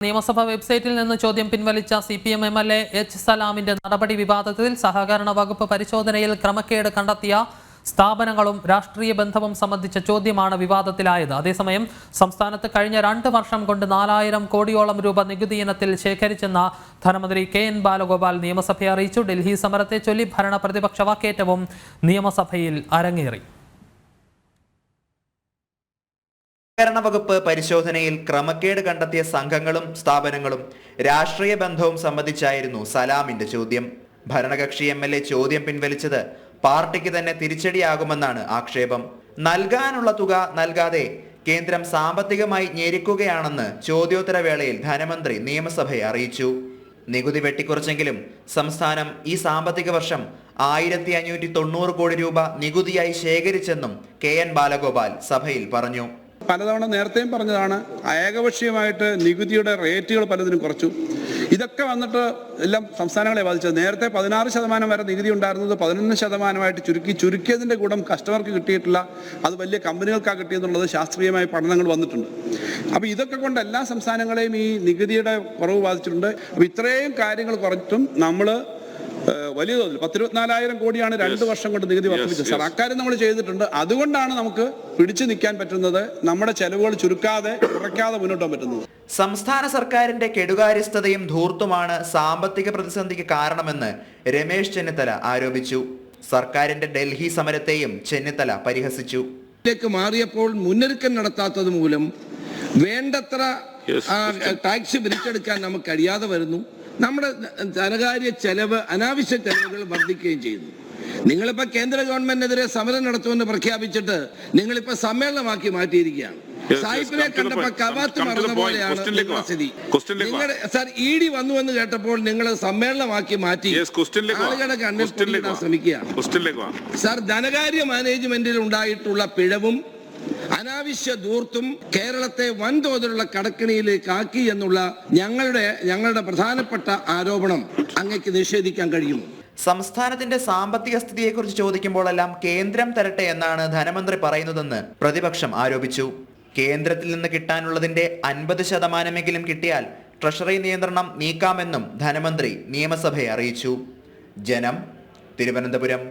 നിയമസഭാ വെബ്സൈറ്റിൽ നിന്ന് ചോദ്യം പിൻവലിച്ച CPM MLA H. സലാമിന്റെ നടപടി വിവാദത്തിൽ സഹകരണ വകുപ്പ് പരിശോധനയിൽ ക്രമക്കേട് കണ്ടെത്തിയ സ്ഥാപനങ്ങളും രാഷ്ട്രീയ ബന്ധവും സംബന്ധിച്ച ചോദ്യമാണ് വിവാദത്തിലായത്. അതേസമയം സംസ്ഥാനത്ത് കഴിഞ്ഞ 2 വർഷം കൊണ്ട് 4000 കോടിയോളം രൂപ നികുതി ഇനത്തിൽ ശേഖരിച്ചെന്ന ധനമന്ത്രി KN ബാലഗോപാൽ നിയമസഭയെ അറിയിച്ചു. ഡൽഹി സമരത്തെ ചൊല്ലി ഭരണ പ്രതിപക്ഷ വാക്കേറ്റവും നിയമസഭയിൽ അരങ്ങേറി. സഹകരണ വകുപ്പ് പരിശോധനയിൽ ക്രമക്കേട് കണ്ടെത്തിയ സംഘങ്ങളും സ്ഥാപനങ്ങളും രാഷ്ട്രീയ ബന്ധവും സംബന്ധിച്ചായിരുന്നു സലാമിന്റെ ചോദ്യം. ഭരണകക്ഷി MLA ചോദ്യം പിൻവലിച്ചത് പാർട്ടിക്ക് തന്നെ തിരിച്ചടിയാകുമെന്നാണ് ആക്ഷേപം. നൽകാനുള്ള തുക നൽകാതെ കേന്ദ്രം സാമ്പത്തികമായി ഞെരുക്കുകയാണെന്ന് ചോദ്യോത്തരവേളയിൽ ധനമന്ത്രി നിയമസഭയെ അറിയിച്ചു. നികുതി വെട്ടിക്കുറച്ചെങ്കിലും സംസ്ഥാനം ഈ സാമ്പത്തിക വർഷം 1590 കോടി രൂപ നികുതിയായി ശേഖരിച്ചെന്നും KN ബാലഗോപാൽ സഭയിൽ പറഞ്ഞു. പലതവണ നേരത്തെയും പറഞ്ഞതാണ്, ഏകപക്ഷീയമായിട്ട് നികുതിയുടെ റേറ്റുകൾ പലതിനും കുറച്ചു. ഇതൊക്കെ വന്നിട്ട് എല്ലാം സംസ്ഥാനങ്ങളെ ബാധിച്ചത്. നേരത്തെ 16% വരെ നികുതി ഉണ്ടായിരുന്നത് 11% ചുരുക്കിയതിൻ്റെ ഗുണം കസ്റ്റമർക്ക് കിട്ടിയിട്ടില്ല, അത് വലിയ കമ്പനികൾക്കാണ് കിട്ടിയെന്നുള്ളത് ശാസ്ത്രീയമായ പഠനങ്ങൾ വന്നിട്ടുണ്ട്. അപ്പോൾ ഇതൊക്കെ കൊണ്ട് എല്ലാ സംസ്ഥാനങ്ങളെയും ഈ നികുതിയുടെ കുറവ് ബാധിച്ചിട്ടുണ്ട്. അപ്പോൾ ഇത്രയും കാര്യങ്ങൾ കുറച്ചിട്ടും നമ്മൾ വലിയ തോതിൽ 124,000 കോടിയാണ് 2 വർഷം കൊണ്ട് നികുതി വർദ്ധിപ്പിച്ചത്. സാർ, അക്കാര്യം നമ്മൾ ചെയ്തിട്ടുണ്ട്. അതുകൊണ്ടാണ് നമുക്ക് പിടിച്ചു നിൽക്കാൻ പറ്റുന്നത്, നമ്മുടെ ചെലവുകൾ ചുരുക്കാതെ കുറയ്ക്കാതെ മുന്നോട്ട് പോകാൻ പറ്റുന്നത്. സംസ്ഥാന സർക്കാരിന്റെ കെടുകാര്യസ്ഥതയും ധൂർത്തുമാണ് സാമ്പത്തിക പ്രതിസന്ധിക്ക് കാരണമെന്ന് രമേശ് ചെന്നിത്തല ആരോപിച്ചു. സർക്കാരിന്റെ ഡൽഹി സമരത്തെയും ചെന്നിത്തല പരിഹസിച്ചു. മാറിയപ്പോൾ മുന്നൊരുക്കം നടത്താത്തത് മൂലം വേണ്ടത്ര ടാക്സ് പിരിച്ചെടുക്കാൻ നമുക്ക് കഴിയാതെ വരുന്നു. നമ്മുടെ ധനകാര്യ ചെലവ്, അനാവശ്യ ചെലവുകൾ വർദ്ധിക്കുകയും ചെയ്യുന്നു. നിങ്ങളിപ്പോൾ കേന്ദ്ര ഗവൺമെന്റിനെതിരെ സമരം നടത്തുമെന്ന് പ്രഖ്യാപിച്ചിട്ട് നിങ്ങളിപ്പോൾ സമ്മേളനമാക്കി മാറ്റിയിരിക്കുകയാണ്. സായിപ്പിനെ കണ്ടപ്പോൾ കവാത്ത് മറന്ന പോലെയാണ് സ്ഥിതി. നിങ്ങളുടെ സാർ ED വന്നു എന്ന് കേട്ടപ്പോൾ നിങ്ങൾ സമ്മേളനമാക്കി മാറ്റി ആളുകളുടെ കണ്ണിൽ പൊടിയിടാൻ ശ്രമിക്കുകയാണ്. സാർ, ധനകാര്യ മാനേജ്മെന്റിൽ ഉണ്ടായിട്ടുള്ള പിഴവും അനാവശ്യ ധൂർത്തും കേരളത്തെ വൻതോതിലുള്ള കടക്കിണിയിലേക്ക് ആക്കി എന്നുള്ള ഞങ്ങളുടെ പ്രധാനപ്പെട്ട ആരോപണം അങ്ങേക്ക് നിഷേധിക്കാൻ കഴിയുമോ? സംസ്ഥാനത്തിന്റെ സാമ്പത്തിക സ്ഥിതിയെക്കുറിച്ച് ചോദിക്കുമ്പോഴെല്ലാം കേന്ദ്രം തരട്ടെ എന്നാണ് ധനമന്ത്രി പറയുന്നതെന്ന് പ്രതിപക്ഷം ആരോപിച്ചു. കേന്ദ്രത്തിൽ നിന്ന് കിട്ടാനുള്ളതിന്റെ 50% കിട്ടിയാൽ ട്രഷറി നിയന്ത്രണം നീക്കാമെന്നും ധനമന്ത്രി നിയമസഭയെ അറിയിച്ചു. ജനം, തിരുവനന്തപുരം.